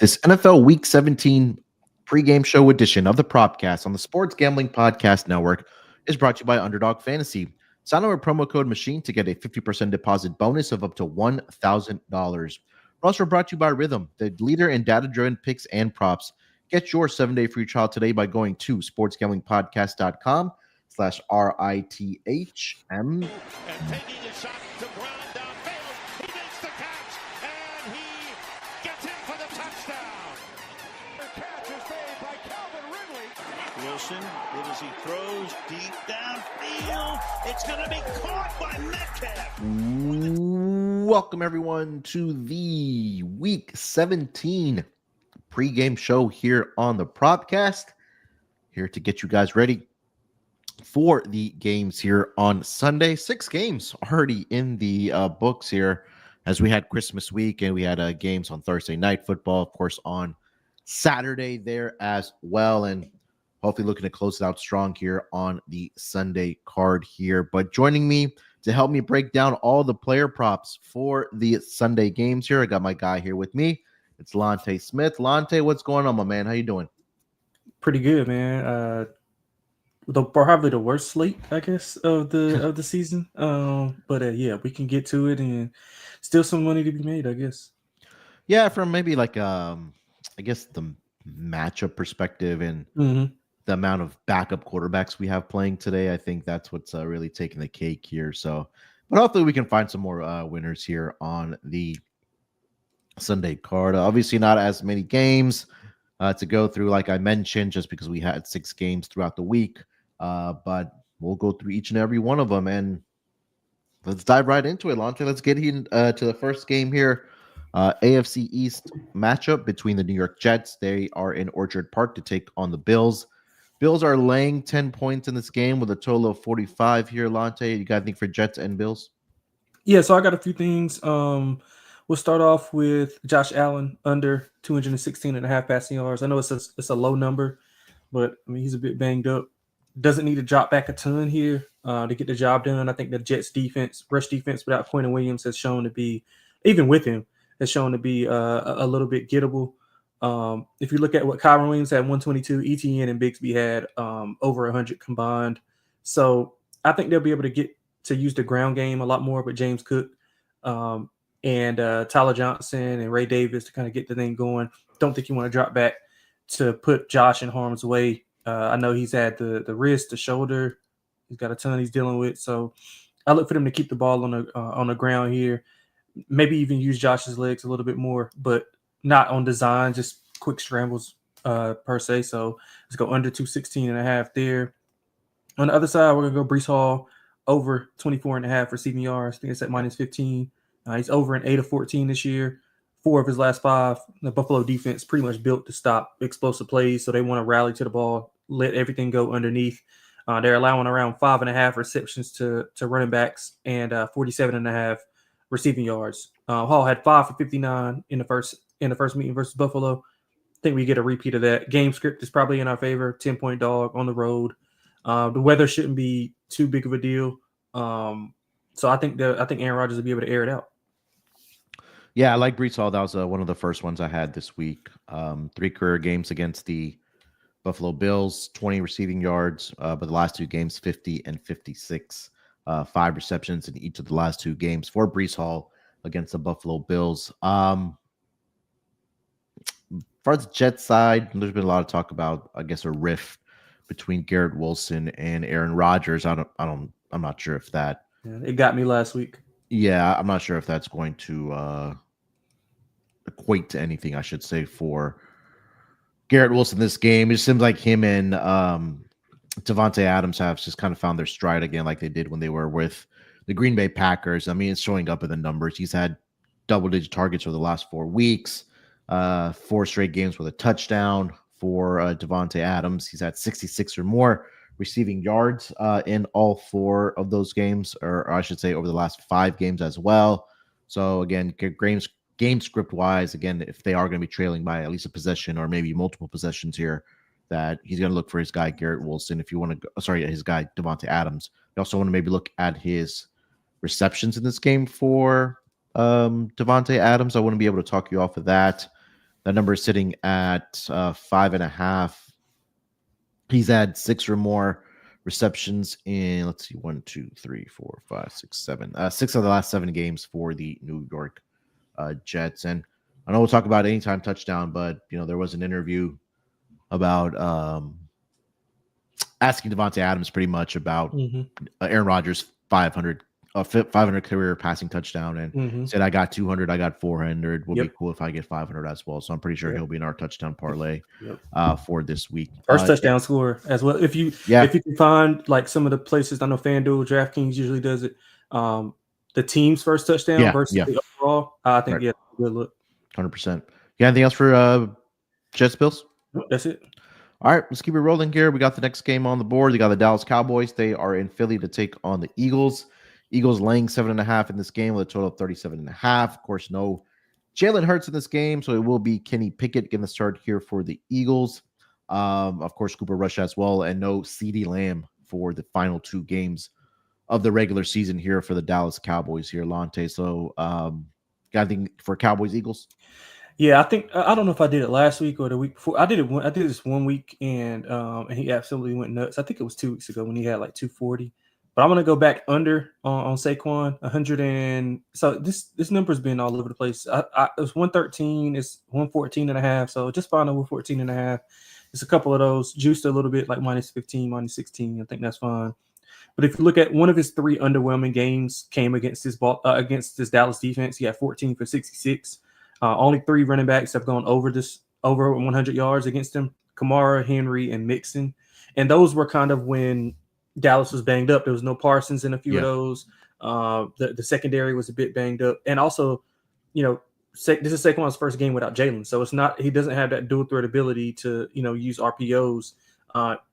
This NFL Week 17 pregame show edition of the Propcast on the Sports Gambling Podcast Network is brought to you by Underdog Fantasy. Sign up with promo code MACHINE to get a 50% deposit bonus of up to $1,000. We're also brought to you by Rhythm, the leader in data-driven picks and props. Get your 7-day free trial today by going to sportsgamblingpodcast.com/RITHM. And taking a shot to ground downfield. He makes the catch, and he gets in for the touchdown. The catch is made by Calvin Ridley. Wilson, what as he throws deep downfield. It's going to be caught by Metcalf. Welcome, everyone, to the Week 17 pregame show here on the Propcast. Here to get you guys ready for the games here on Sunday. 6 games already in the books here, as we had Christmas week and we had games on Thursday night football, of course, on Saturday there as well, and hopefully looking to close it out strong here on the Sunday card here. But joining me to help me break down all the player props for the Sunday games here, I got my guy here with me. It's Lonte Smith. Lonte, what's going on, my man? How you doing? Pretty good, man. Probably the worst slate, I guess, of the season. But yeah, we can get to it, and still some money to be made, I guess. Yeah, from maybe like I guess the matchup perspective and the amount of backup quarterbacks we have playing today, I think that's what's really taking the cake here. So, but hopefully we can find some more winners here on the Sunday card. Obviously, not as many games to go through, like I mentioned, just because we had 6 games throughout the week. But we'll go through each and every one of them, and let's dive right into it, Lonte. Let's get into the first game here. AFC East matchup between the New York Jets. They are in Orchard Park to take on the Bills. Bills are laying 10 points in this game with a total of 45 here, Lonte. You got anything for Jets and Bills? Yeah, so I got a few things. We'll start off with Josh Allen under 216.5 passing yards. I know it's a low number, but I mean he's a bit banged up. Doesn't need to drop back a ton here to get the job done. I think the Jets defense, rush defense without Quentin Williams has shown to be, even with him, has shown to be a little bit gettable. If you look at what Kyron Williams had, 122, ETN and Bigsby had over 100 combined. So I think they'll be able to get to use the ground game a lot more with James Cook and Tyler Johnson and Ray Davis to kind of get the thing going. Don't think you want to drop back to put Josh in harm's way. I know he's had the wrist, the shoulder. He's got a ton he's dealing with. So I look for them to keep the ball on the ground here. Maybe even use Josh's legs a little bit more, but not on design, just quick scrambles per se. So let's go under 216.5 there. On the other side, we're going to go Breece Hall over 24.5 receiving yards. I think it's at minus 15. He's over an 8 of 14 this year. 4 of his last 5. The Buffalo defense pretty much built to stop explosive plays, so they want to rally to the ball, let everything go underneath. They're allowing around 5.5 receptions to running backs and 47.5 receiving yards. Hall had 5 for 59 in the first meeting versus Buffalo. I think we get a repeat of that. Game script is probably in our favor. 10-point dog on the road. The weather shouldn't be too big of a deal. So I think Aaron Rodgers will be able to air it out. Yeah, I like Breece Hall. That was one of the first ones I had this week. 3 career games against the Buffalo Bills, 20 receiving yards, but the last 2 games, 50 and 56. 5 receptions in each of the last 2 games for Breece Hall against the Buffalo Bills. As far as the Jets side, there's been a lot of talk about, I guess, a rift between Garrett Wilson and Aaron Rodgers. I'm not sure if that. Yeah, it got me last week. Yeah, I'm not sure if that's going to equate to anything, I should say, for Garrett Wilson this game. It just seems like him and Davante Adams have just kind of found their stride again, like they did when they were with the Green Bay Packers. I mean, it's showing up in the numbers. He's had double-digit targets for the last 4 weeks, 4 straight games with a touchdown for Davante Adams. He's had 66 or more receiving yards in all 4 of those games, or I should say over the last 5 games as well. So again, game script wise, again, if they are going to be trailing by at least a possession or maybe multiple possessions here, that he's going to look for his guy Garrett Wilson. If you want to, his guy Davante Adams. You also want to maybe look at his receptions in this game for Davante Adams. I wouldn't be able to talk you off of that. That number is sitting at 5.5. He's had 6 or more receptions in, let's see, 1, 2, 3, 4, 5, 6, 7. 6 of the last 7 games for the New York Jets. And I know we'll talk about anytime touchdown, but there was an interview about asking Davante Adams pretty much about Aaron Rodgers' 500 career passing touchdown, and said, I got 200, I got 400. Would be cool if I get 500 as well. So I'm pretty sure he'll be in our touchdown parlay for this week. First touchdown scorer as well. If you can find like some of the places, I know FanDuel, DraftKings usually does it. The team's first touchdown versus the overall. I think good look. 100%. You got anything else for Jets Bills? That's it. All right, let's keep it rolling here. We got the next game on the board. We got the Dallas Cowboys. They are in Philly to take on the Eagles. Eagles laying 7.5 in this game with a total of 37.5. Of course, no Jalen Hurts in this game, so it will be Kenny Pickett getting the start here for the Eagles. Of course, Cooper Rush as well, and no CeeDee Lamb for the final 2 games of the regular season here for the Dallas Cowboys here, Lonte. So, got anything for Cowboys Eagles? Yeah, I think I don't know if I did it last week or the week before. I did this 1 week, and he absolutely went nuts. I think it was 2 weeks ago when he had like 240. But I'm gonna go back under on Saquon 100, and so this number's been all over the place. It was 113, it's 114.5. So just find a 114.5. It's a couple of those juiced a little bit, like minus 15, minus 16. I think that's fine. But if you look at one of his 3 underwhelming games came against this Dallas defense, he had 14 for 66. Only 3 running backs have gone over 100 yards against him: Kamara, Henry, and Mixon. And those were kind of when Dallas was banged up. There was no Parsons in a few of those. The secondary was a bit banged up. And also, this is Saquon's first game without Jalen. So he doesn't have that dual threat ability to, use RPOs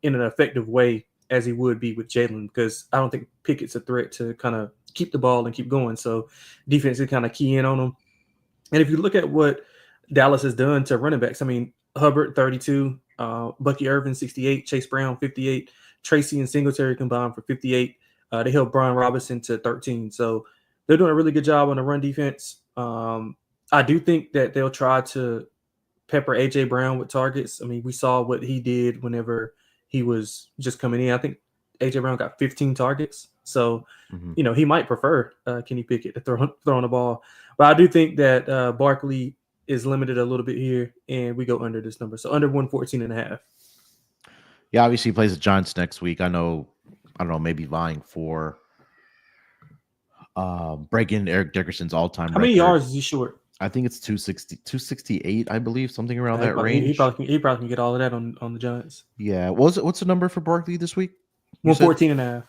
in an effective way as he would be with Jalen, because I don't think Pickett's a threat to kind of keep the ball and keep going. So defense is kind of key in on him. And if you look at what Dallas has done to running backs, I mean, Hubbard, 32, Bucky Irvin, 68, Chase Brown, 58, Tracy and Singletary combined for 58. They held Brian Robinson to 13. So they're doing a really good job on the run defense. I do think that they'll try to pepper A.J. Brown with targets. I mean, we saw what he did whenever he was just coming in. I think A.J. Brown got 15 targets. So, he might prefer Kenny Pickett to throwing the ball. But I do think that Barkley is limited a little bit here, and we go under this number. So under 114.5. Yeah, obviously he plays the Giants next week. I don't know, maybe vying for breaking Eric Dickerson's all-time record. How many yards is he short? I think it's 268, I believe, something around that range. He probably can get all of that on the Giants. Yeah. What's the number for Barkley this week? 114.5.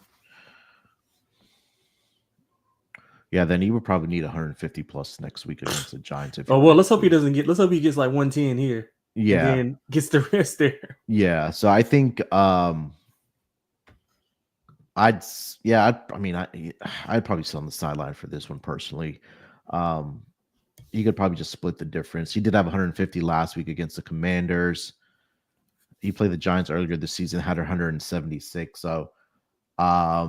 Yeah, then he would probably need 150 plus next week against the Giants. Let's hope he gets like 110 here. Yeah. And then gets the rest there. Yeah. So I think I'd probably sit on the sideline for this one personally. He could probably just split the difference. He did have 150 last week against the Commanders. He played the Giants earlier this season, had 176. So I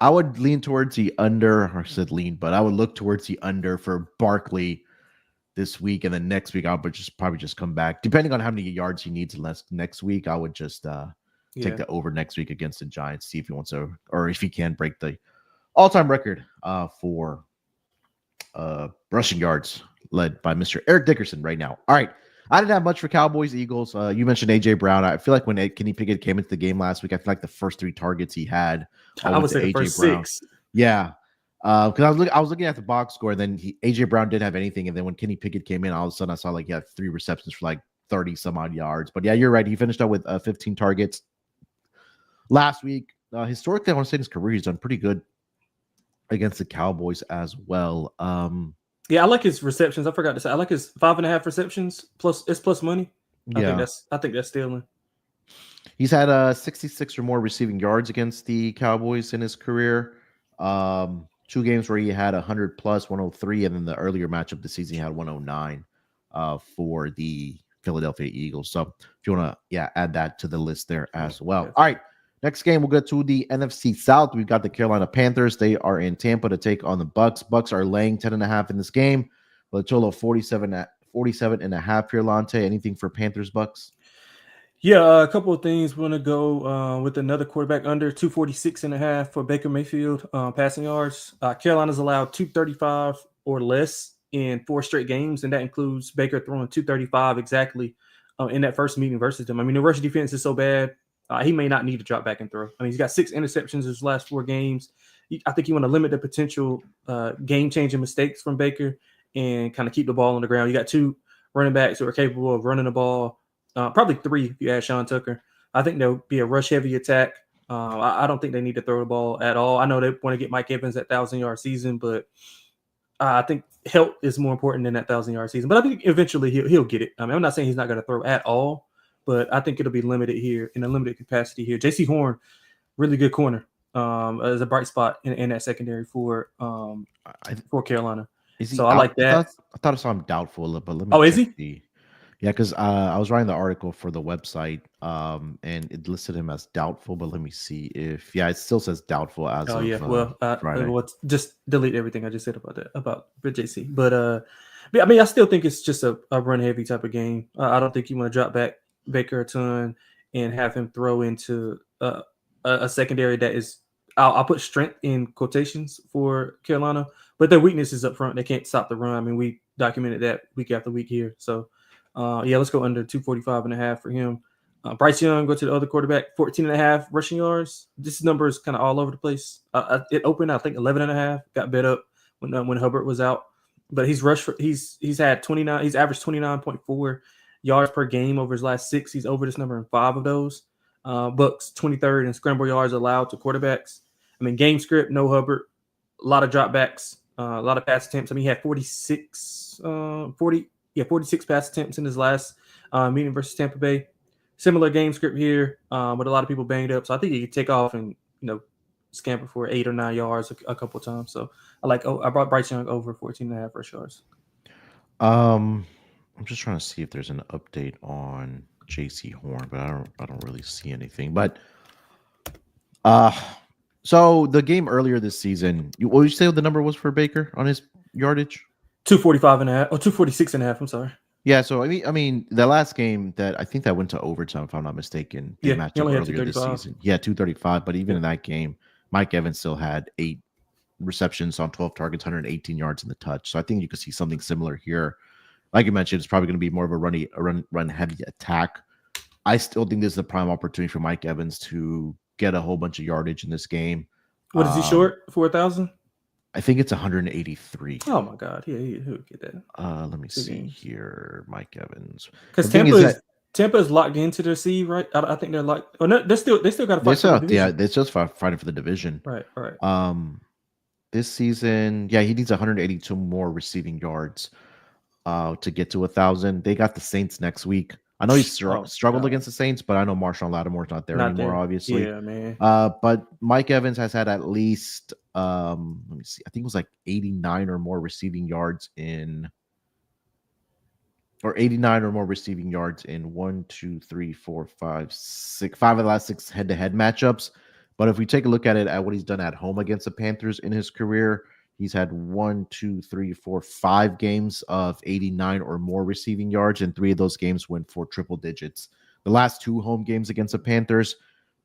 would lean towards the under, or I said lean, but I would look towards the under for Barkley this week, and then next week I would probably just come back. Depending on how many yards he needs next week, I would just take the over next week against the Giants, see if he wants to, or if he can break the all-time record for rushing yards led by Mr. Eric Dickerson right now. All right. I didn't have much for Cowboys, Eagles. You mentioned A.J. Brown. I feel like when Kenny Pickett came into the game last week, I feel like the first 3 targets he had. I would say the first Brown. 6. Yeah. Because I was looking at the box score, and then A.J. Brown didn't have anything. And then when Kenny Pickett came in, all of a sudden I saw like he had 3 receptions for like 30 some odd yards. But yeah, you're right. He finished up with 15 targets last week. Historically, I want to say in his career, he's done pretty good against the Cowboys as well. Yeah, I like his receptions. I forgot to say, I like his 5.5 receptions plus money. I think that's stealing. He's had 66 or more receiving yards against the Cowboys in his career. 2 games where he had 100 plus, 103, and then the earlier matchup this season he had 109 for the Philadelphia Eagles. So if you want to add that to the list there as well. All right. Next game, we'll go to the NFC South. We've got the Carolina Panthers. They are in Tampa to take on the Bucks. Bucks are laying 10.5 in this game But a total of 47 and a half here, Lonte. Anything for Panthers Bucks? Yeah, a couple of things. We're going to go with another quarterback under 246 and a half for Baker Mayfield passing yards. Carolina's allowed 235 or less in 4 straight games, and that includes Baker throwing 235 exactly in that first meeting versus them. I mean, the rush defense is so bad, he may not need to drop back and throw. I mean, he's got 6 interceptions in his last 4 games. I think you want to limit the potential game-changing mistakes from Baker and kind of keep the ball on the ground. You got 2 running backs who are capable of running the ball. Probably 3 if you add Sean Tucker. I think there'll be a rush-heavy attack. I don't think they need to throw the ball at all. I know they want to get Mike Evans that 1,000-yard season, but I think health is more important than that 1,000-yard season. But I think eventually he'll get it. I mean, I'm not saying he's not going to throw at all, but I think it'll be limited here in a limited capacity here. J.C. Horn, really good corner, as a bright spot in that secondary for Carolina. So I like that. I thought I saw him doubtful, but let me. Oh, is he? Yeah, because I was writing the article for the website, and it listed him as doubtful. But let me see if it still says doubtful as of. Friday. Well, just delete everything I just said about that about JC. But I mean, I still think it's just a run heavy type of game. I don't think you want to drop back Baker a ton and have him throw into a secondary that is. I'll put strength in quotations for Carolina, but their weakness is up front. They can't stop the run. I mean, we documented that week after week here. So. Let's go under 245 and a half for him. Bryce Young, go to the other quarterback, 14 and a half rushing yards. This number is kind of all over the place. It opened, I think, 11 and a half, got bet up when Hubbard was out. But he's rushed for he's had 29, he's averaged 29.4 yards per game over his last 6. He's over this number in 5 of those. Bucks 23rd in scramble yards allowed to quarterbacks. I mean, game script, no Hubbard, a lot of dropbacks, a lot of pass attempts. I mean, he had 46 pass attempts in his last meeting versus Tampa Bay. Similar game script here, with a lot of people banged up. So I think he could take off and scamper for 8 or 9 yards a couple of times. So I brought Bryce Young over 14 and a half rush yards. I'm just trying to see if there's an update on JC Horn, but I don't really see anything. But so the game earlier this season, what did you say the number was for Baker on his yardage? 245 and a half, or 246 and a half. I'm sorry. Yeah, so I mean, the last game that I think that went to overtime, if I'm not mistaken. Yeah, matched up earlier this season. Yeah, 235. But even in that game, Mike Evans still had 8 receptions on 12 targets, 118 yards in the touch. So I think you could see something similar here. Like you mentioned, it's probably going to be more of a run heavy attack. I still think this is a prime opportunity for Mike Evans to get a whole bunch of yardage in this game. What is he short? 4,000? I think it's 183. Oh my God, he would get that. Let me see here, Mike Evans. Because Tampa is locked into their seed, right? I think they're locked. Oh no, they still got to fight for the division. Yeah, they're just fighting for the division. Right. This season, he needs 182 more receiving yards to get to 1,000. They got the Saints next week. I know he struggled against the Saints, but I know Marshawn Lattimore's not there anymore, obviously. Yeah, man. But Mike Evans has had at least, let me see, I think it was like 89 or more receiving yards in 1, 2, 3, 4, 5, 6, 5 of the last 6 head-to-head matchups. But if we take a look at what he's done at home against the Panthers in his career, he's had 1, 2, 3, 4, 5 games of 89 or more receiving yards, and 3 of those games went for triple digits. The last 2 home games against the Panthers,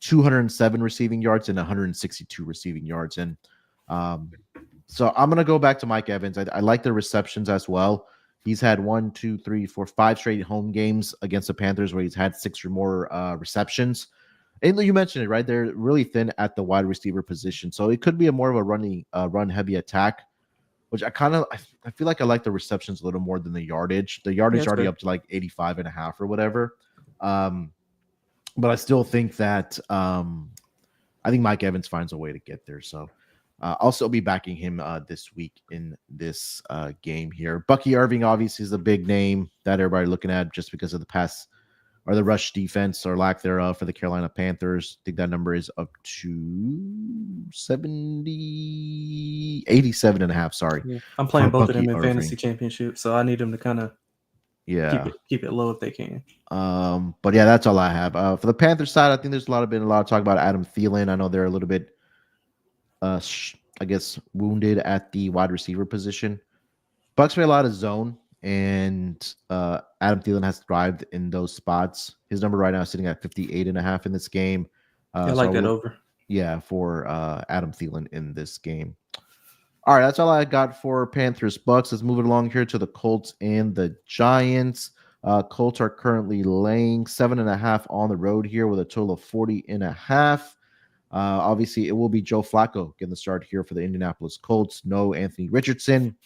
207 receiving yards and 162 receiving yards. And so I'm going to go back to Mike Evans. I like the receptions as well. He's had 1, 2, 3, 4, 5 straight home games against the Panthers where he's had 6 or more receptions. And you mentioned it, right? They're really thin at the wide receiver position. So it could be a more of a run-heavy attack, which I feel like I like the receptions a little more than the yardage. The yardage already up to like 85 and a half or whatever. But I still think that I think Mike Evans finds a way to get there. So I'll still be backing him this week in this game here. Bucky Irving obviously is a big name that everybody looking at just because of the pass or the rush defense or lack thereof for the Carolina Panthers. I think that number is up to 87 and a half. Sorry. Yeah. I'm playing both of them in fantasy championship, so I need them to kind of keep it low if they can. But yeah, that's all I have. For the Panthers side, I think there's been a lot of talk about Adam Thielen. I know they're a little bit wounded at the wide receiver position. Bucks play a lot of zone, and Adam Thielen has thrived in those spots. His number right now is sitting at 58.5 in this game. I like that over. Yeah, for Adam Thielen in this game. All right, that's all I got for Panthers Bucks. Let's move it along here to the Colts and the Giants. Colts are currently laying 7.5 on the road here with a total of 40.5. Obviously, it will be Joe Flacco getting the start here for the Indianapolis Colts. No Anthony Richardson.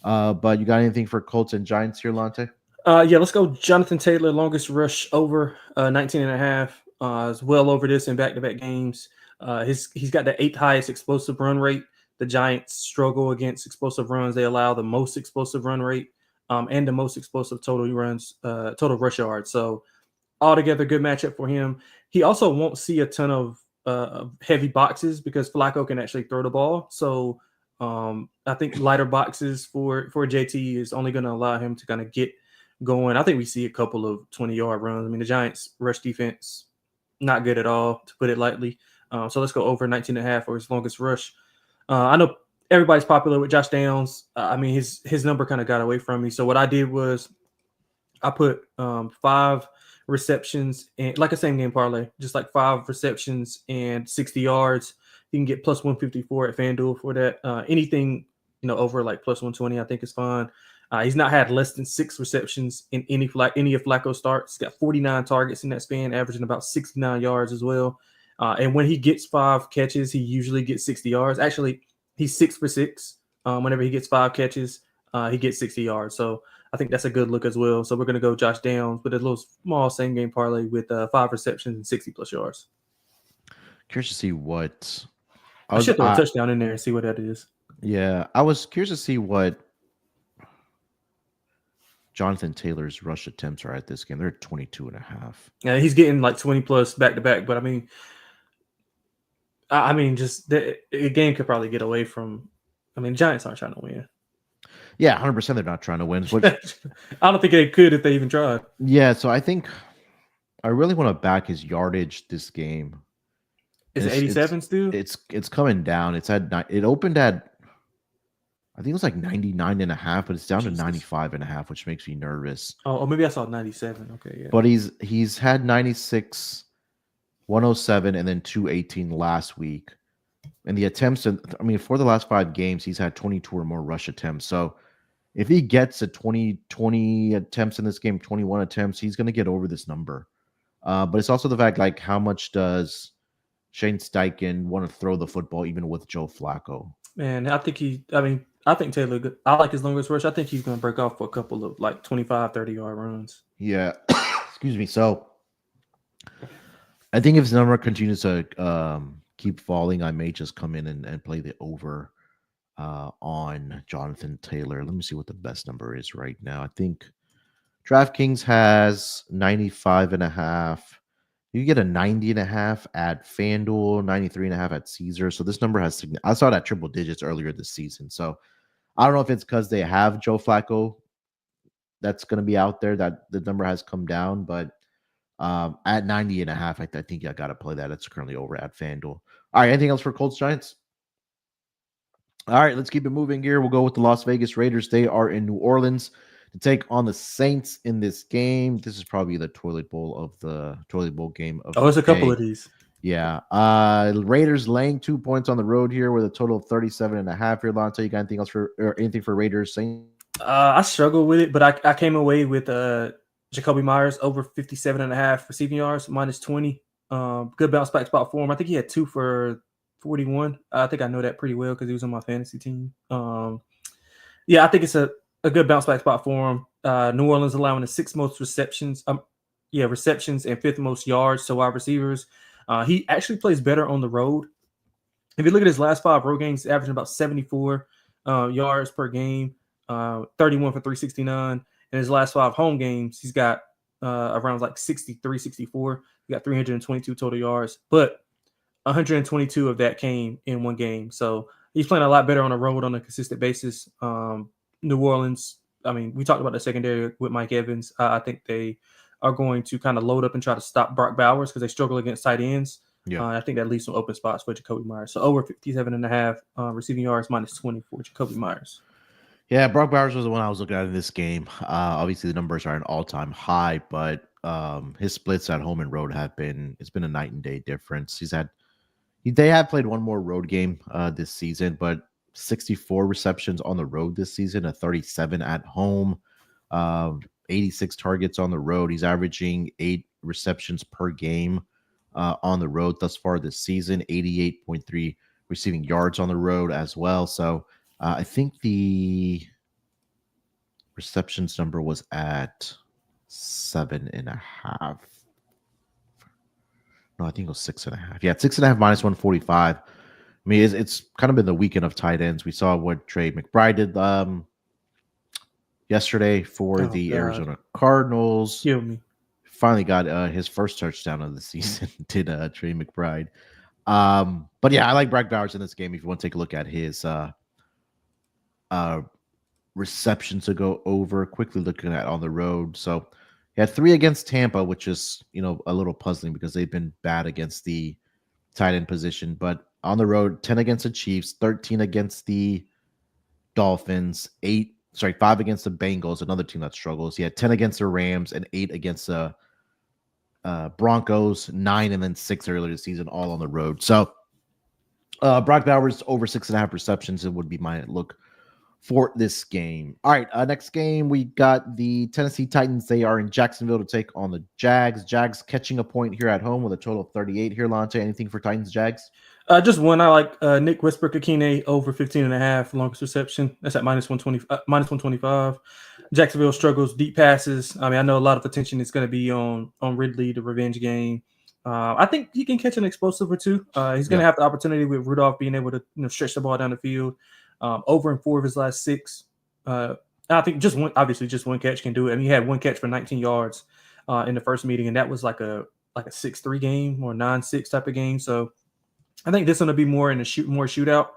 But you got anything for Colts and Giants here, Lonte? Yeah, let's go Jonathan Taylor, longest rush over 19.5. Is well over this in back-to-back games. He's got the 8th highest explosive run rate. The Giants struggle against explosive runs. They allow the most explosive run rate and the most explosive total rush yards. So altogether, good matchup for him. He also won't see a ton of heavy boxes because Flacco can actually throw the ball. So I think lighter boxes for JT is only going to allow him to kind of get going. I think we see a couple of 20-yard runs. I mean, the Giants' rush defense, not good at all, to put it lightly. So let's go over 19.5 for his longest rush. I know everybody's popular with Josh Downs. I mean, his number kind of got away from me. So what I did was I put 5 receptions and like a same game parlay, just like 5 receptions and 60 yards. You can get plus 154 at FanDuel for that. Anything over like plus 120, I think is fine. He's not had less than 6 receptions in any of Flacco's starts. He's got 49 targets in that span, averaging about 69 yards as well. And when he gets 5 catches, he usually gets 60 yards. Actually, he's 6 for 6. Whenever he gets 5 catches, he gets 60 yards. So I think that's a good look as well. So we're going to go Josh Downs with a little small same game parlay with 5 receptions and 60 plus yards. Curious to see what I should throw a touchdown in there and see what that is. Yeah, I was curious to see what Jonathan Taylor's rush attempts are at this game. They're 22.5. Yeah, he's getting like 20 plus back to back. But I mean, just the game could probably get away from. I mean, Giants aren't trying to win. Yeah, 100%. They're not trying to win. Which, I don't think they could if they even tried. Yeah, so I think I really want to back his yardage this game. Is it 87 still? It's coming down. It opened at, I think it was like 99.5, but it's down to 95.5, which makes me nervous. Oh, maybe I saw 97. Okay, yeah. But he's had 96, 107, and then 218 last week. And the attempts, for the last 5 games, he's had 22 or more rush attempts. So if he gets a 20 attempts in this game, 21 attempts, he's going to get over this number. But it's also the fact, like, how much does Shane Steichen want to throw the football even with Joe Flacco? Man, I think Taylor, I like his longest rush. I think he's going to break off for a couple of like 25, 30-yard runs. Yeah. Excuse me. So I think if his number continues to keep falling, I may just come in and play the over on Jonathan Taylor. Let me see what the best number is right now. I think DraftKings has 95.5. You get a 90.5 at FanDuel, 93.5 at Caesar. So this number has, I saw it at triple digits earlier this season. So I don't know if it's because they have Joe Flacco that's going to be out there that the number has come down, but at 90.5, I think I got to play that. It's currently over at FanDuel. All right, anything else for Colts Giants? All right, let's keep it moving here. We'll go with the Las Vegas Raiders. They are in New Orleans to take on the Saints in this game. This is probably the toilet bowl game of it's a couple of these. Yeah. Raiders laying 2 points on the road here with a total of 37.5 here. Lonte, you got anything else anything for Raiders Saints? I struggle with it, but I came away with Jacoby Myers over 57.5 receiving yards, minus 20. Good bounce back spot for him. I think he had 2 for 41. I think I know that pretty well because he was on my fantasy team. Yeah, I think it's a good bounce back spot for him. New Orleans allowing the 6th most receptions. Receptions and 5th most yards to wide receivers. He actually plays better on the road. If you look at his last 5 road games, averaging about 74 yards per game, 31 for 369. In his last 5 home games, he's got around like 63, 64. He got 322 total yards, but 122 of that came in one game. So he's playing a lot better on the road on a consistent basis. New Orleans, we talked about the secondary with Mike Evans. I think they are going to kind of load up and try to stop Brock Bowers because they struggle against tight ends. Yeah. I think that leaves some open spots for Jacoby Myers. So over 57.5 receiving yards, minus 20 for Jacoby Myers. Yeah, Brock Bowers was the one I was looking at in this game. Obviously, the numbers are an all-time high, but his splits at home and road it's been a night and day difference. They have played one more road game this season, but 64 receptions on the road this season, a 37 at home, 86 targets on the road. He's averaging 8 receptions per game on the road thus far this season, 88.3 receiving yards on the road as well. So I think the receptions number was at 7.5. No, I think it was 6.5. Yeah, 6.5 minus 145. I mean, it's kind of been the weekend of tight ends. We saw what Trey McBride did yesterday for the God. Arizona Cardinals. Kill me. Finally got his first touchdown of the season. Did Trey McBride. But yeah, I like Brock Bowers in this game. If you want to take a look at his receptions to go over, quickly looking at on the road. So he had 3 against Tampa, which is, a little puzzling because they've been bad against the tight end position. But on the road, 10 against the Chiefs, 13 against the Dolphins, 5 against the Bengals, another team that struggles. He had 10 against the Rams and 8 against the Broncos, 9 and then 6 earlier this season, all on the road. So Brock Bowers over 6.5 receptions. It would be my look for this game. All right, next game, we got the Tennessee Titans. They are in Jacksonville to take on the Jags. Jags catching a point here at home with a total of 38 here. Lonte, anything for Titans Jags? Just one. I like Nick Whisper-Kakine over 15.5 longest reception. That's at minus 125. Jacksonville struggles deep passes. I mean, I know a lot of attention is going to be on Ridley, the revenge game. I think he can catch an explosive or two. He's going to have the opportunity with Rudolph being able to stretch the ball down the field. Over in 4 of his last 6. I think just one catch can do it. I mean, he had one catch for 19 yards in the first meeting, and that was like a 6-3 game or 9-6 type of game. So I think this is going to be more in a shootout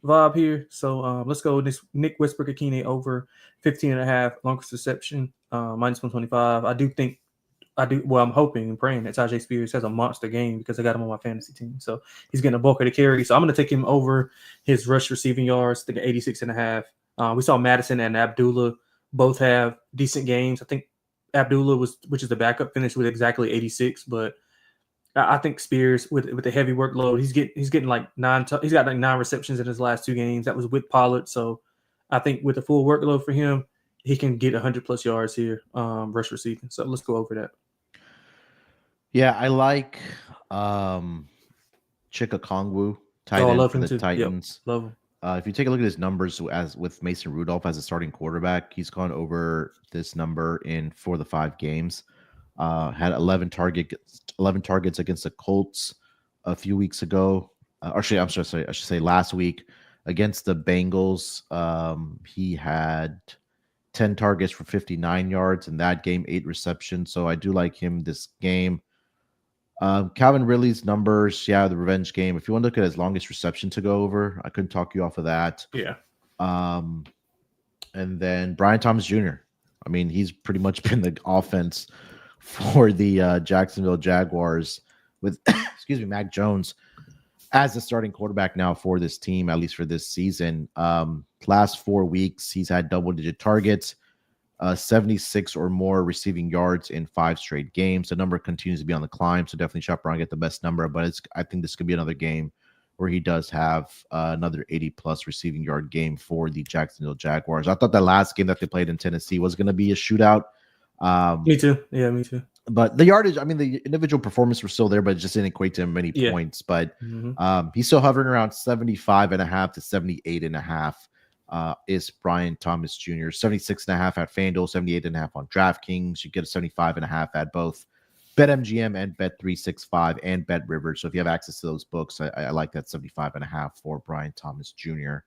vibe here. So let's go with Nick Whisper-Kakine over 15.5 longest reception, minus 125. I'm hoping and praying that Tajay Spears has a monster game because I got him on my fantasy team. So he's getting a bulk of the carry. So I'm going to take him over his rush receiving yards, I think 86.5. We saw Madison and Abdullah both have decent games. I think Abdullah which is the backup, finished with exactly 86, but I think Spears with the heavy workload, he's getting like he's got like 9 receptions in his last 2 games. That was with Pollard. So I think with the full workload for him, he can get 100+ yards here, rush receiving. So let's go over that. Yeah, I like Chika Kongwu, tight end for the Titans. Yep, love him. If you take a look at his numbers as with Mason Rudolph as a starting quarterback, he's gone over this number in 4 of the 5 games. Had 11 targets against the Colts a few weeks ago. I should say last week against the Bengals. He had 10 targets for 59 yards in that game, 8 receptions. So I do like him this game. Calvin Ridley's numbers, the revenge game. If you want to look at his longest reception to go over, I couldn't talk you off of that. Yeah. And then Brian Thomas Jr. I mean, he's pretty much been the offense for the Jacksonville Jaguars with, Mac Jones as the starting quarterback now for this team, at least for this season. Last 4 weeks, he's had double-digit targets, 76 or more receiving yards in 5 straight games. The number continues to be on the climb, so definitely shop around, get the best number. But I think this could be another game where he does have another 80+ receiving yard game for the Jacksonville Jaguars. I thought that last game that they played in Tennessee was going to be a shootout. Me too. Yeah, me too. But the yardage, I mean, the individual performance were still there, but it just didn't equate to many points. But he's still hovering around 75.5 to 78.5. Is Brian Thomas Jr. 76.5 at FanDuel, 78.5 on DraftKings. You get a 75.5 at both BetMGM and Bet365 and BetRivers. So if you have access to those books, I like that 75.5 for Brian Thomas Jr.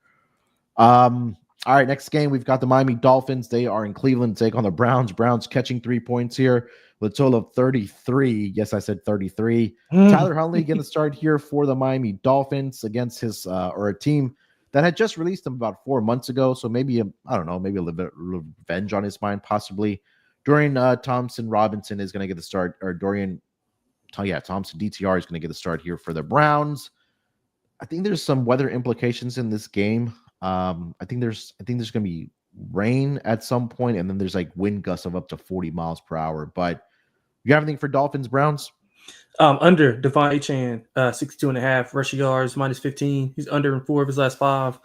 All right, next game, we've got the Miami Dolphins. They are in Cleveland to take on the Browns. Browns catching 3 points here with a total of 33. Yes, I said 33. Tyler Huntley getting the start here for the Miami Dolphins against his a team that had just released him about 4 months ago. So maybe, I don't know, maybe a little bit of revenge on his mind, possibly. Dorian Thompson Robinson is going to get the start, or Thompson DTR is going to get the start here for the Browns. I think there's some weather implications in this game. I think there's going to be rain at some point, and then there's like wind gusts of up to 40 miles per hour. But you have anything for Dolphins Browns? Under Devon Achane, 62.5 rushing yards, -15. He's under in 4 of his last 5.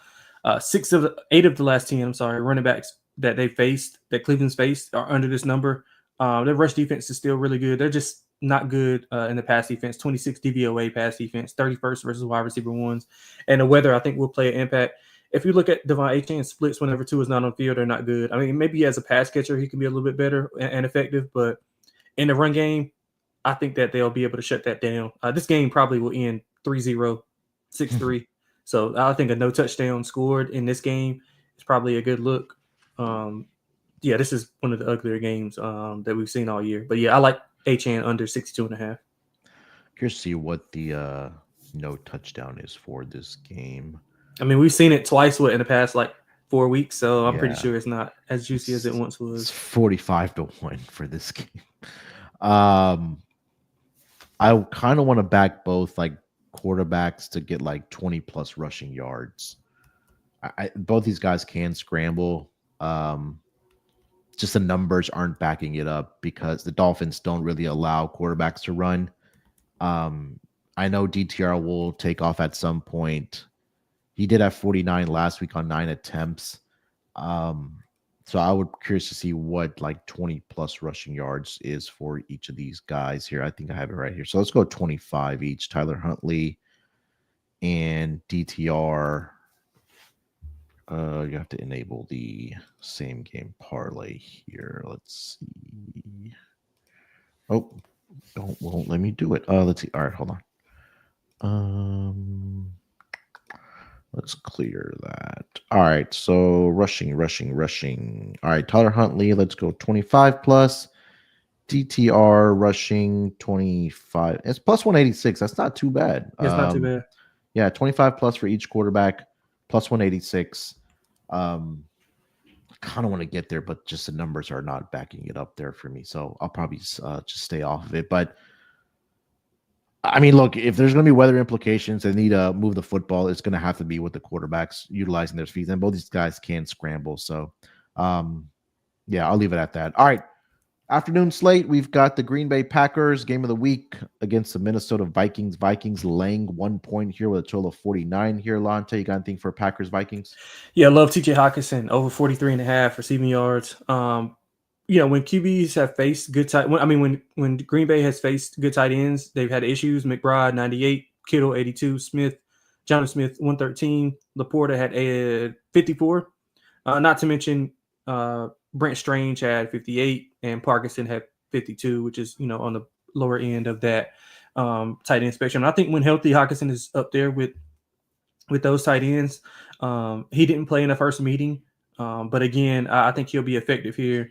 8 of the last 10, running backs that they faced, that Cleveland's faced, are under this number. Their rush defense is still really good. They're just not good in the pass defense. 26 DVOA pass defense, 31st versus wide receiver ones. And the weather, I think, will play an impact. If you look at Devon Achane splits whenever two is not on field, they're not good. I mean, maybe as a pass catcher, he can be a little bit better and effective, but in the run game, I think that they'll be able to shut that down. This game probably will end 3-0, 6-3. So I think a no touchdown scored in this game is probably a good look. This is one of the uglier games that we've seen all year. But yeah, I like Achane under 62.5. Curious to see what the no touchdown is for this game. I mean, we've seen it twice in the past 4 weeks, so I'm pretty sure it's not as juicy as it once was. It's 45-1 for this game. I kind of want to back both quarterbacks to get 20 plus rushing yards. Both these guys can scramble. Just the numbers aren't backing it up because the Dolphins don't really allow quarterbacks to run. I know DTR will take off at some point. He did have 49 last week on 9 attempts. So I would curious to see what 20 plus rushing yards is for each of these guys here. I think I have it right here. So let's go 25 each. Tyler Huntley and DTR. You have to enable the same game parlay here. Let's see. Oh, won't let me do it. Let's see. All right, hold on. Let's clear that. All right, so rushing. All right, Tyler Huntley, let's go 25 plus. DTR rushing 25. It's plus 186. That's not too bad. It's not too bad. Yeah, 25 plus for each quarterback, plus 186. I kind of want to get there, but just the numbers are not backing it up there for me. So I'll probably just stay off of it. But I mean, look, if there's going to be weather implications, they need to move the football. It's going to have to be with the quarterbacks utilizing their feet, and both these guys can scramble. So, I'll leave it at that. All right, afternoon slate. We've got the Green Bay Packers game of the week against the Minnesota Vikings. Vikings laying 1 point here with a total of 49 here. Lonte, you got anything for Packers Vikings? Yeah, I love TJ Hawkinson over 43.5 receiving yards. When QBs have faced good tight, when Green Bay has faced good tight ends, they've had issues. McBride 98, Kittle 82, Jonathan Smith 113, Laporta had 54. Not to mention Brent Strange had 58, and Parkinson had 52, which is on the lower end of that tight end spectrum. And I think when healthy, Hawkinson is up there with those tight ends. He didn't play in the first meeting, but again, I think he'll be effective here.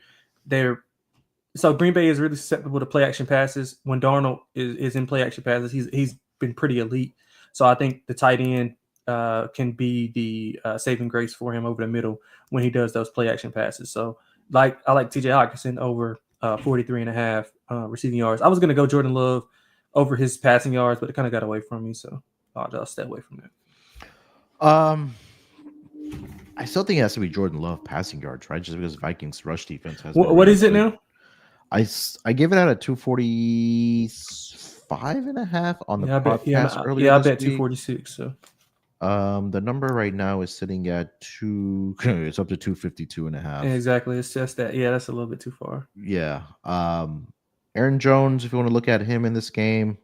So Green Bay is really susceptible to play action passes. When Darnold is in play action passes, he's been pretty elite. So I think the tight end can be the saving grace for him over the middle when he does those play action passes. So I like TJ Hawkinson over 43.5 receiving yards. I was going to go Jordan Love over his passing yards, but it kind of got away from me. So I'll stay away from that. I still think it has to be Jordan Love passing yards, right? Just because Vikings rush defense has. What is it now? I give it out at 245.5 on the Propcast earlier. Yeah, I bet 246. So the number right now is sitting at 2. It's up to 252.5. Exactly. It's just that. Yeah, that's a little bit too far. Yeah. Aaron Jones, if you want to look at him in this game,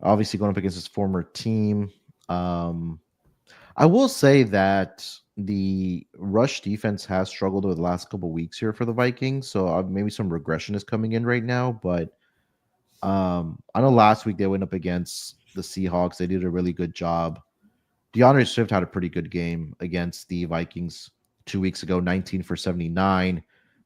obviously going up against his former team. I will say that the rush defense has struggled over the last couple of weeks here for the Vikings, so maybe some regression is coming in right now. But I know last week they went up against the Seahawks. They did a really good job. DeAndre Swift had a pretty good game against the Vikings 2 weeks ago, 19 for 79.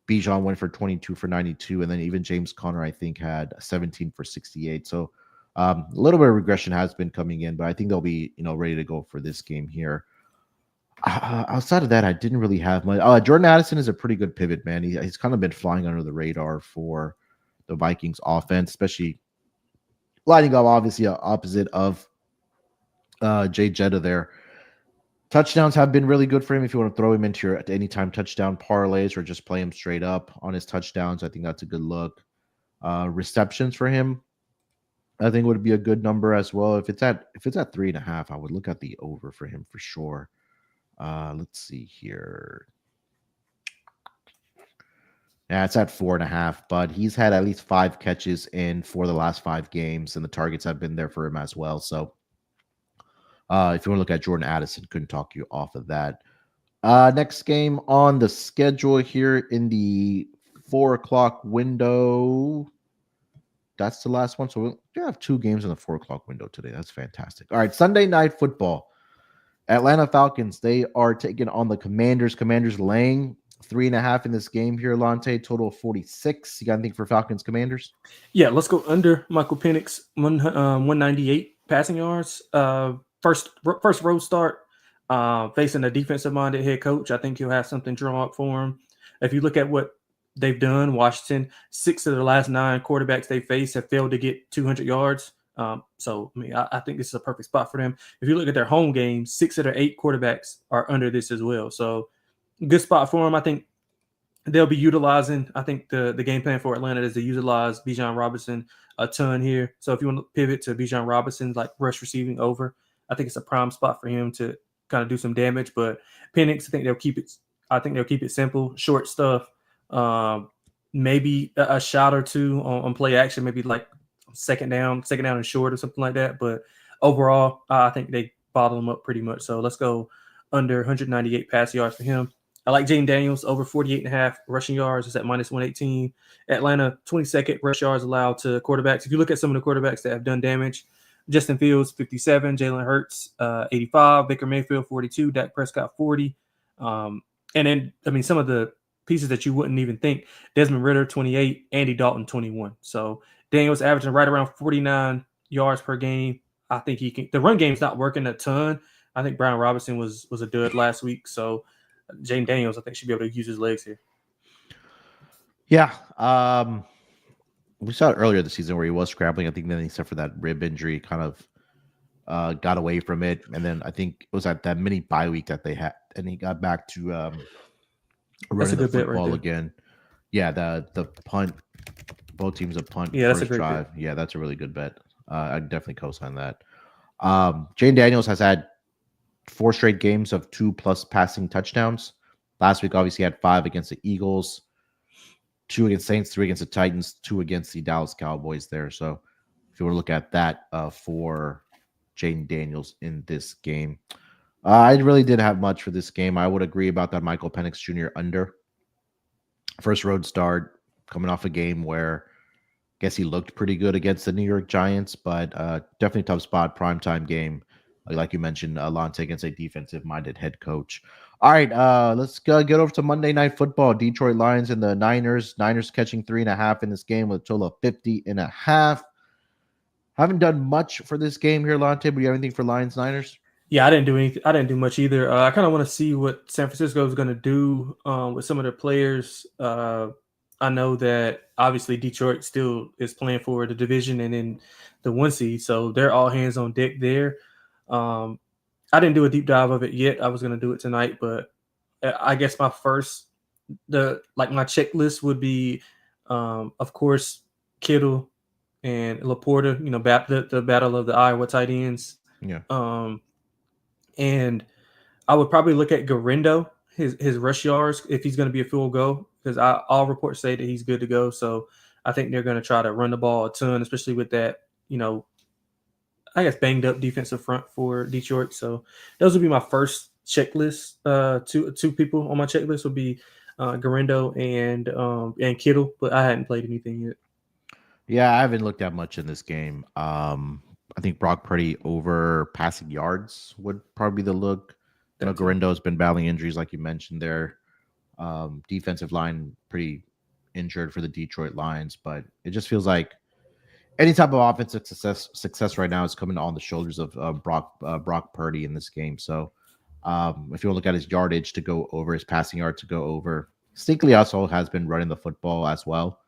Bijan went for 22 for 92, and then even James Conner, I think, had 17 for 68. So a little bit of regression has been coming in, but I think they'll be, ready to go for this game here. Outside of that, I didn't really have much. Jordan Addison is a pretty good pivot, man. He's kind of been flying under the radar for the Vikings offense, especially lining up obviously opposite of Jay Jetta there. Touchdowns have been really good for him. If you want to throw him into your anytime touchdown parlays or just play him straight up on his touchdowns, I think that's a good look. Receptions for him, I think would be a good number as well. If it's at 3.5, I would look at the over for him for sure. Let's see here. Yeah, it's at 4.5, but he's had at least 5 catches in 4 of the last 5 games, and the targets have been there for him as well. So if you want to look at Jordan Addison, couldn't talk you off of that. Next game on the schedule here in the 4 o'clock window. That's the last one. So we have 2 games in the 4 o'clock window today. That's fantastic. All right, Sunday Night Football. Atlanta Falcons, they are taking on the Commanders. Commanders laying 3.5 in this game here, Lonte. Total of 46. You got anything for Falcons Commanders? Yeah, let's go under Michael Penix, 198 passing yards. First road start, facing a defensive-minded head coach. I think he'll have something drawn up for him. If you look at what they've done, Washington, 6 of the last 9 quarterbacks they face have failed to get 200 yards. So, I mean, I think this is a perfect spot for them. If you look at their home games, 6 of their 8 quarterbacks are under this as well. So, good spot for them. I think they'll be utilizing, I think the game plan for Atlanta is to utilize Bijan Robinson a ton here. So, if you want to pivot to Bijan Robinson, like rush receiving over, I think it's a prime spot for him to kind of do some damage. But Penix, I think they'll keep it simple, short stuff. Maybe a shot or two on play action, maybe like second down and short or something like that. But overall, I think they bottle him up pretty much. So let's go under 198 pass yards for him. I like Jaden Daniels over 48.5 rushing yards. It's at minus 118. Atlanta, 22nd rush yards allowed to quarterbacks. If you look at some of the quarterbacks that have done damage, Justin Fields, 57, Jalen Hurts, 85, Baker Mayfield, 42, Dak Prescott, 40. And then, I mean, some of the pieces that you wouldn't even think, Desmond Ridder, 28, Andy Dalton, 21. So Daniels averaging right around 49 yards per game. I think he can. The run game's not working a ton. I think Brian Robinson was a dud last week. So Jane Daniels, I think, should be able to use his legs here. Yeah. We saw it earlier this season where he was scrambling. I think then except for that rib injury, kind of got away from it. And then I think it was at that mini bye week that they had, and he got back to running the football again. Yeah, the punt, both teams a punt first drive. Bet. Yeah, that's a really good bet. I'd definitely co-sign that. Jane Daniels has had 4 straight games of 2+ passing touchdowns. Last week, obviously, had 5 against the Eagles, 2 against Saints, 3 against the Titans, 2 against the Dallas Cowboys there. So if you want to look at that for Jane Daniels in this game. I really didn't have much for this game. I would agree about that Michael Penix Jr. under. First road start, coming off a game where I guess he looked pretty good against the New York Giants, but definitely tough spot, primetime game. Like you mentioned, Lonte against a defensive-minded head coach. All right, let's get over to Monday Night Football. Detroit Lions and the Niners. Niners catching 3.5 in this game with a total of 50.5. Haven't done much for this game here, Lonte, but you have anything for Lions Niners? Yeah, I didn't do anything. I didn't do much either. I kind of want to see what San Francisco is going to do with some of their players. I know that obviously Detroit still is playing for the division and in the 1 seed, so they're all hands on deck there. I didn't do a deep dive of it yet. I was going to do it tonight, but I guess my checklist would be, of course, Kittle and Laporta. You know, the battle of the Iowa tight ends. Yeah. And I would probably look at Garindo, his rush yards, if he's going to be a full go, because all reports say that he's good to go. So I think they're going to try to run the ball a ton, especially with that, I guess banged up defensive front for Detroit. So those would be my first checklist. Two people on my checklist would be Garindo and Kittle, but I hadn't played anything yet. Yeah, I haven't looked at much in this game. I think Brock Purdy over passing yards would probably be the look. Garindo has been battling injuries, like you mentioned there. Defensive line pretty injured for the Detroit Lions, but it just feels like any type of offensive success right now is coming on the shoulders of Brock Purdy in this game. So if you want to look at his yardage to go over, his passing yard to go over, Stinkley also has been running the football as well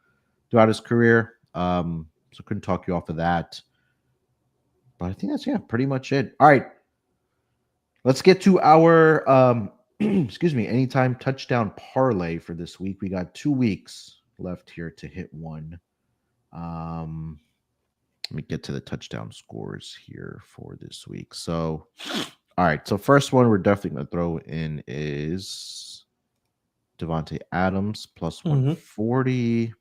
throughout his career. So couldn't talk you off of that. But I think that's, pretty much it. All right. Let's get to our excuse me, anytime touchdown parlay for this week. We got 2 weeks left here to hit one. Let me get to the touchdown scores here for this week. So, all right. So first one we're definitely going to throw in is Davante Adams plus 140.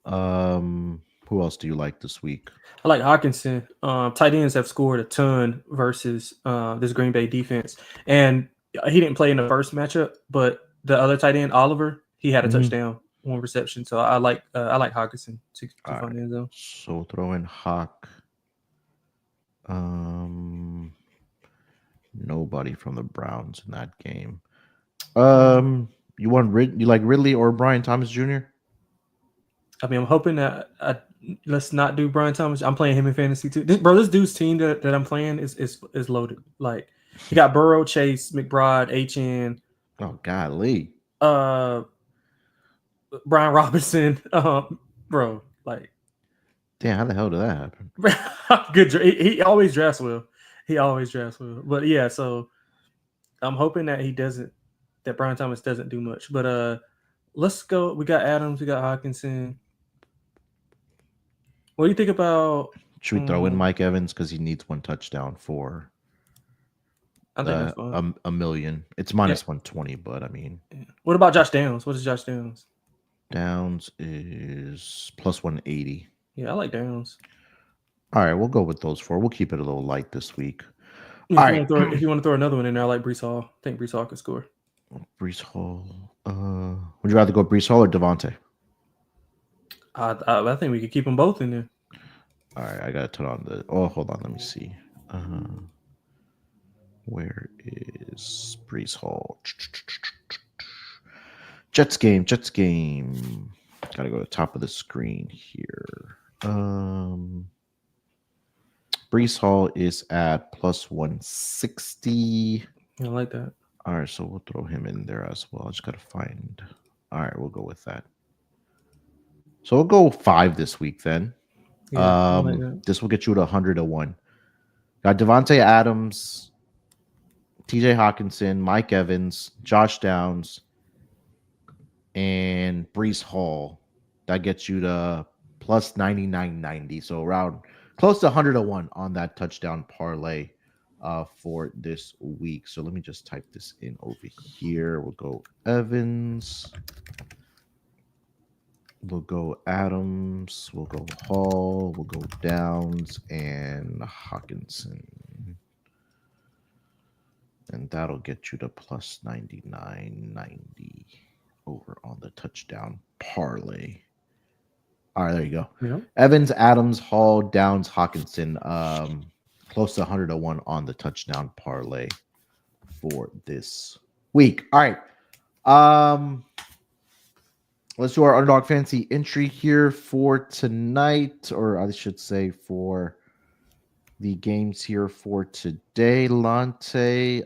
Who else do you like this week? I like Hawkinson. Tight ends have scored a ton versus this Green Bay defense, and he didn't play in the first matchup, but the other tight end, Oliver, he had a touchdown, 1 reception. So I like Hawkinson to find the end zone. So throw in Hawk. Nobody from the Browns in that game. You like Ridley or Brian Thomas Jr.? I mean, I'm hoping that let's not do Brian Thomas. I'm playing him in fantasy too. This dude's team that I'm playing is loaded. Like, he got Burrow, Chase, McBride, HN. Oh, golly. Brian Robinson. Bro, like. Damn, how the hell did that happen? Good. He always drafts well. But yeah, so I'm hoping that that Brian Thomas doesn't do much. But let's go. We got Adams. We got Hawkinson. What do you think about? Should we throw in Mike Evans because he needs 1 touchdown for I think that's fine. a million? It's minus 120, but I mean, what about Josh Downs? What is Josh Downs? Downs is plus 180. Yeah, I like Downs. All right, we'll go with those 4. We'll keep it a little light this week. If you want to throw another one in there, I like Breece Hall. I think Breece Hall could score. Breece Hall. Would you rather go Breece Hall or Devontae? I think we could keep them both in there. All right, I gotta turn on the. Oh, hold on, let me see. Where is Breece Hall? Jets game. Gotta go to the top of the screen here. Breece Hall is at plus 160. I like that. All right, so we'll throw him in there as well. I just gotta find. All right, we'll go with that. So we'll go 5 this week then. Yeah, like that. This will get you to 100-1. Got Davante Adams, TJ Hawkinson, Mike Evans, Josh Downs, and Breece Hall. That gets you to plus 99.90. So around close to 100-1 on that touchdown parlay for this week. So let me just type this in over here. We'll go Evans. We'll go Adams. We'll go Hall. We'll go Downs and Hawkinson. And that'll get you to plus 99.90 over on the touchdown parlay. All right, there you go. Yeah. Evans, Adams, Hall, Downs, Hawkinson. Close to 100-1 on the touchdown parlay for this week. All right. Let's do our Underdog Fantasy entry here for tonight, or I should say for the games here for today. Lonte,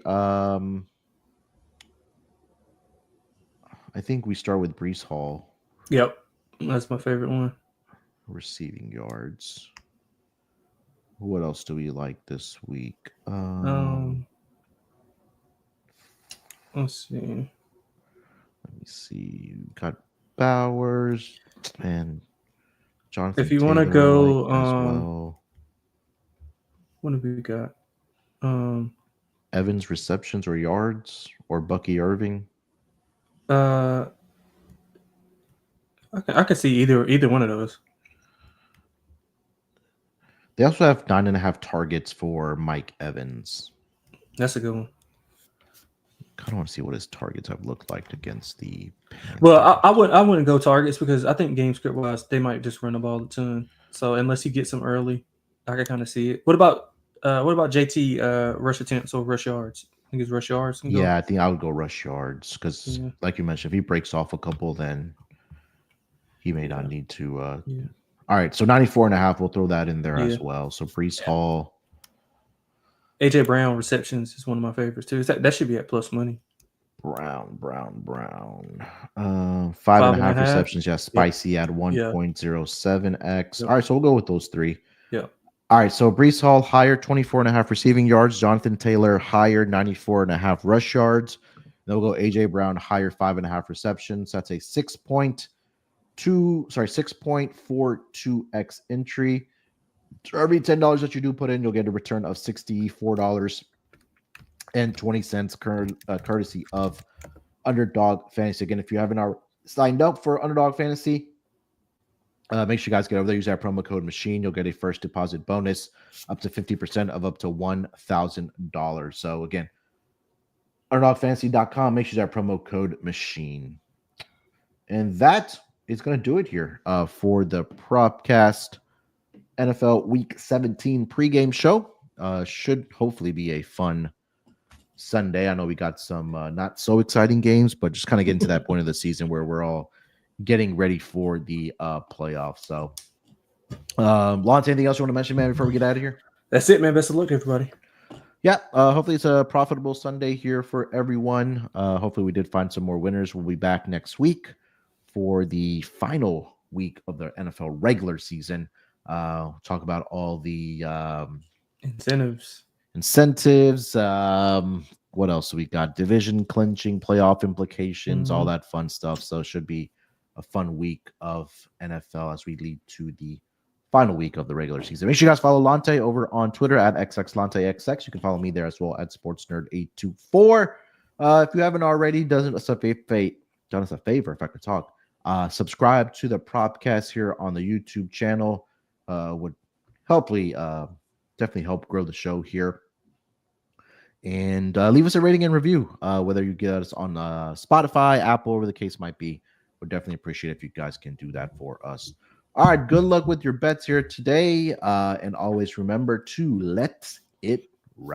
I think we start with Breece Hall. Yep, that's my favorite one. Receiving yards. What else do we like this week? Let's see. Let me see. We got Bowers and Jonathan. If you want to go, as well. What have we got? Evans receptions or yards or Bucky Irving. I can see either one of those. They also have 9.5 targets for Mike Evans. That's a good one. I kind of want to see what his targets have looked like against the Panthers. Well, I wouldn't go targets because I think game script wise they might just run the ball a ton. So unless you get some early, I can kind of see it. What about JT rush attempts or rush yards? I think it's rush yards. Yeah, I think I would go rush yards because, like you mentioned, if he breaks off a couple, then he may not need to. All right, so 94.5, we'll throw that in there as well. So Breece Hall. AJ Brown receptions is one of my favorites too. That should be at plus money. Brown. 5.5 receptions. Yeah, spicy at 1.07x. Yep. All right, so we'll go with those 3. Yeah. All right, so Brees Hall higher 24.5 receiving yards. Jonathan Taylor higher 94.5 rush yards. Then we'll go AJ Brown higher 5.5 receptions. That's a 6.42x entry. For every $10 that you do put in, you'll get a return of $64.20 courtesy of Underdog Fantasy. Again, if you haven't already signed up for Underdog Fantasy, make sure you guys get over there. Use that promo code MACHINE. You'll get a first deposit bonus up to 50% of up to $1,000. So again, UnderdogFantasy.com. Make sure you use that promo code MACHINE. And that is going to do it here for the Propcast NFL Week 17 pregame show. Should hopefully be a fun Sunday. I know we got some not so exciting games, but just kind of getting to that point of the season where we're all getting ready for the playoffs. So, Lonte, anything else you want to mention, man, before we get out of here? That's it, man. Best of luck, everybody. Yeah, hopefully it's a profitable Sunday here for everyone. Hopefully we did find some more winners. We'll be back next week for the final week of the NFL regular season. Talk about all the incentives. What else we got? Division clinching, playoff implications, all that fun stuff. So it should be a fun week of NFL as we lead to the final week of the regular season. Make sure you guys follow Lonte over on Twitter at XXLonteXX. You can follow me there as well at SportsNerd824. If you haven't already, done us a favor, if I could talk. Subscribe to the Propcast here on the YouTube channel. Would definitely help grow the show here. And leave us a rating and review, whether you get us on Spotify, Apple, whatever the case might be. Would definitely appreciate it if you guys can do that for us. All right, good luck with your bets here today. And always remember to let it